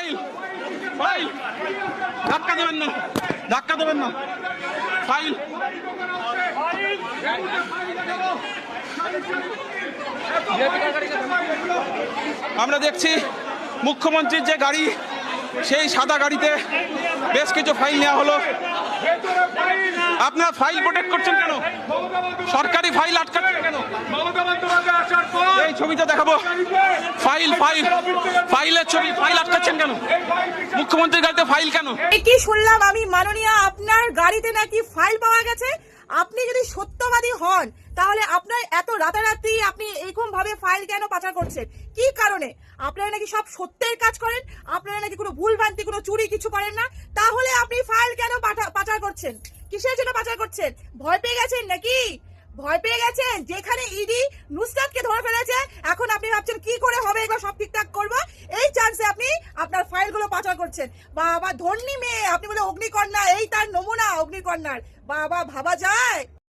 File file ধাক্কা দেবেন না, ধাক্কা দেবেন না, ফাইল। আমরা দেখছি মুখ্যমন্ত্রীর যে গাড়ি, সেই সাদা গাড়িতে বেশ কিছু ফাইল নেওয়া হলো। আপনারা ফাইল প্রোটেক্ট করছেন কেন? সরকারি ফাইল আটকাচ্ছেন কেন? এই ছবিটা দেখাবো, ফাইল ফাইল ফাইলের ছবি, ফাইল আটকাচ্ছেন কেন? মুখ্যমন্ত্রীর গাড়িতে ফাইল কেন? কি শুনলাম আমি মাননীয়, আপনার গাড়িতে নাকি ফাইল পাওয়া গেছে। আপনি যদি সত্যবাদী হন তাহলে আপনার এত রাতারাতি আপনি এরকম ভাবে ফাইল কেন পাচার করছেন? কি কারণে? আপনারা নাকি সব সত্যের কাজ করেন, আপনারা নাকি কোনো ভুল ভ্রান্তি, কোনো চুরি কিছু করেন না, তাহলে আপনি ফাইল কেন পাচার করছেন? কিসের জন্য পাচার করছেন? ভয় পেয়ে গেছেন নাকি? ভয় পেয়ে গেছেন? যেখানে ইডি নুসরাতকে ধরে ফেলেছে, এখন আপনি ভাবছেন কি করে হবে এগুলো সব ঠিকঠাক করবো, এই চান্সে আপনি আপনার ফাইলগুলো পাচার করছেন। বাবা ধন্যী মেয়ে, আপনি বলে অগ্নিকন্যা, এই তার নমুনা অগ্নিকন্যার। বাবা ভাবা যায়?